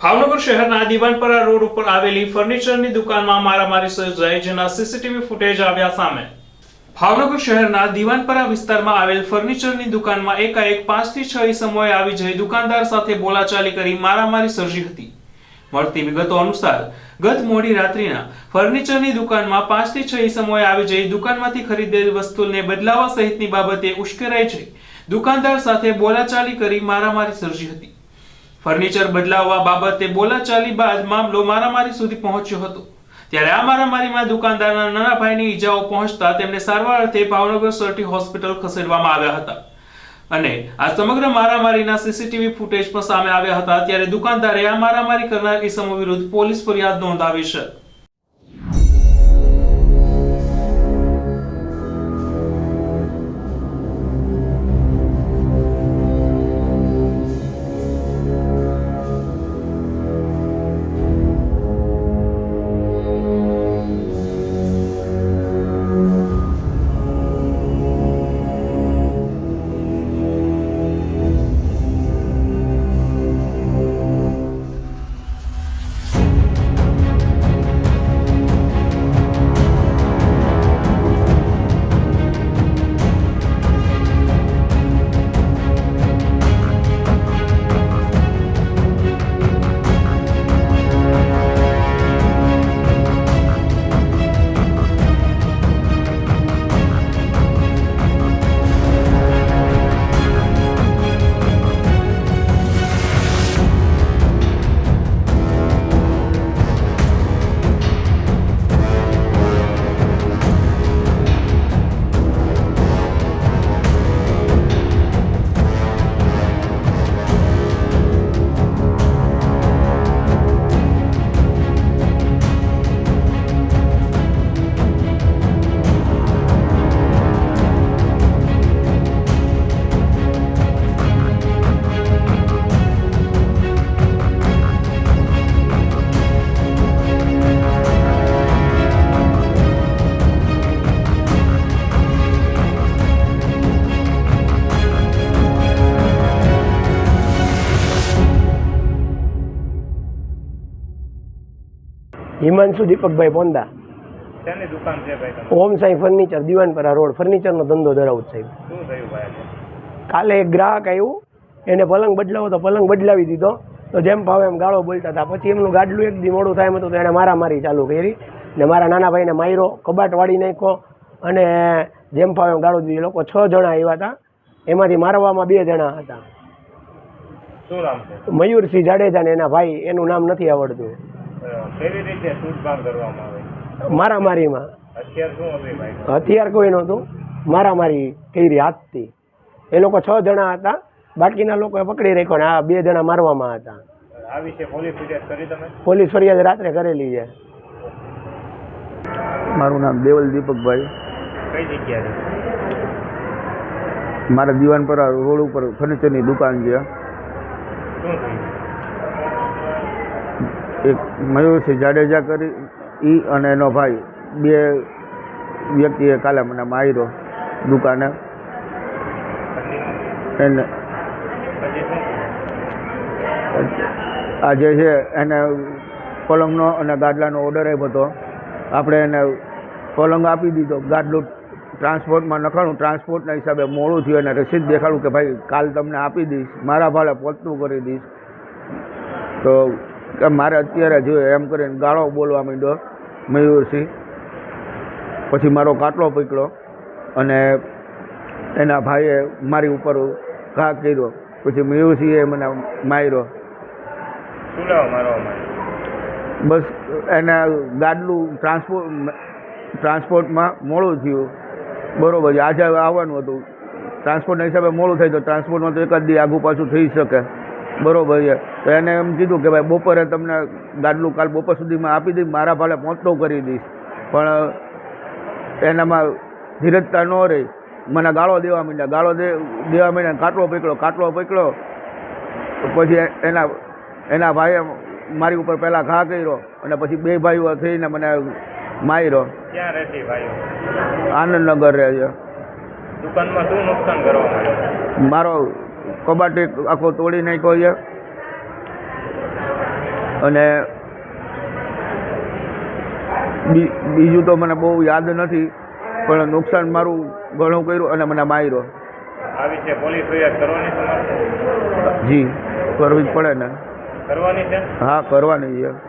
ભાવનગર શહેરના દીવાનપરા રોડ ઉપર આવેલી ફર્નિચરની દુકાનમાં મારામારી સર્જાઈ, જેના સીસીટીવી ફૂટેજ આવ્યા સામે। ભાવનગર શહેરના દીવાનપરા વિસ્તારમાં આવેલ ફર્નિચરની દુકાનમાં એકાએક 5 થી 6 ઇસમોએ આવી જઈ દુકાનદાર સાથે બોલાચાલી કરી મારામારી સર્જી હતી। મળતી વિગતો અનુસાર ગત મોડી રાત્રિના ફર્નિચરની દુકાનમાં 5 થી 6 ઇસમોએ આવી જઈ દુકાનમાંથી ખરીદેલી વસ્તુને બદલાવા સહિતની બાબતે ઉશ્કેરાઈ જઈ દુકાનદાર સાથે બોલાચાલી કરી મારામારી સર્જી હતી। ફર્નિચર બદલાવવા બાબતે બોલાચાલી બાદ મામલો મારામારી સુધી પહોંચ્યો હતો। ત્યારે આ મારામારીમાં દુકાનદારના નાના ભાઈને ઈજાઓ પહોંચતા તેમને સારવાર અર્થે ભાવનગર સરટી હોસ્પિટલ ખસેડવામાં આવ્યા હતા અને આ સમગ્ર મારામારીના સીસીટીવી ફૂટેજ પણ સામે આવ્યા હતા। ત્યારે દુકાનદારે આ મારામારી કરનાર ઇસમો વિરુદ્ધ પોલીસ ફરિયાદ નોંધાવી છે। हिमांशु दीपकभाई पोंदा શેની દુકાન છે ભાઈ તમારી? ओम साई फर्निचर दीवानपरा रोड फर्निचरનો ધંધો ધરાવું સાહેબ। શું થયું ભાઈ? કાલે એક ગ્રાહક આવ્યું, એને પલંગ બદલાવો તો પલંગ બદલાવી દીધો, તો જેમ ભાવે એમ ગાળો બોલતા હતા। પછી એમનું ગાડલું એક દી મોડું થાય હતું તો એણે મારામારી ચાલુ કરી ને મારા નાના ભાઈને માર્યો, કબાટ વાળી નાખ્યો અને જેમ ભાવે એમ ગાળો દીધી। લોકો 6 જણા આવ્યા હતા, એમાંથી મારવામાં 2 જણા હતા। શું નામ છે? મયુરસિંહ જાડેજા ને એના ભાઈ, એનું નામ નથી આવડતું। કેવી રીતે છૂટકામ કરવામાં આવે? મારામારીમાં હથિયાર શું હતું ભાઈ? હથિયાર કોઈ નહોતું, મારામારી કરી હાથથી। એ લોકો 6 જણા હતા, બાકીના લોકોએ પકડી રાખ્યો ને આ 2 જણા મારવામાં હતા। આ વિશે પોલીસ ફરિયાદ કરી તમે? પોલીસ ફરિયાદ રાત્રે કરેલી છે। મારું નામ દેવલ દીપકભાઈ। કઈ જગ્યાએ? મારા દીવાનપરા રોડ ઉપર ફર્નિચરની દુકાન છે। શું થયું? એક મયુરસિંહ જાડેજા કરી ઈ અને એનો ભાઈ 2 વ્યક્તિએ કાલે મને માર્યો દુકાને। એને પછી શું થયું? આ જે છે એને પલંગનો અને ગાદલાનો ઓર્ડર આપ્યો હતો, આપણે એને પલંગ આપી દીધો, ગાદલું ટ્રાન્સપોર્ટમાં નખાણું, ટ્રાન્સપોર્ટના હિસાબે મોડું થયું અને રસીદ દેખાડું કે ભાઈ કાલ તમને આપી દઈશ, મારા ભાડે પહોંચતું કરી દઈશ। તો કે મારે અત્યારે જોઈએ એમ કરીને ગાળો બોલવા માંડ્યો મયુરસિંહ। પછી મારો કાટલો પકડ્યો અને એના ભાઈએ મારી ઉપર ઘા કર્યો। પછી મયુરસિંહે મને માર્યો। શું લેવા મારવામાં આવ્યું? બસ એને ગાડલું ટ્રાન્સપોર્ટમાં મોડું થયું, બરાબર છે, આજે આવવાનું હતું, ટ્રાન્સપોર્ટના હિસાબે મોડું થાય તો ટ્રાન્સપોર્ટમાં તો એકાદ દી આગું પાછું થઈ શકે, બરાબર છે। તો એને એમ કીધું કે ભાઈ બપોરે તમને ગાડલું કાલ બપોર સુધીમાં આપી દઈશ, મારા ભાડે પહોંચતો કરી દઈશ, પણ એનામાં ધીરજતા ન રહી, મને ગાળો દેવા માંડ્યા, દેવા માંડ્યા, કાટલો પકડ્યો। પછી એના ભાઈએ મારી ઉપર પહેલાં ઘા કર્યો અને પછી 2 ભાઈઓ થઈને મને માર્યો। ક્યાં રહેતી ભાઈઓ? આનંદનગર રહે છે। દુકાનમાં શું નુકસાન કરવામાં આવ્યું? મારો કબાટ આખો તોડી નાખ્યો છે। અને બીજું તો મને બહુ યાદ નથી, પણ નુકસાન મારું ઘણું કર્યું અને મને માર્યો. આ વિશે પોલીસ ફરિયાદ કરવાની તમારે? જી કરવી જ પડે ને. કરવાની છે? હા કરવાની છે.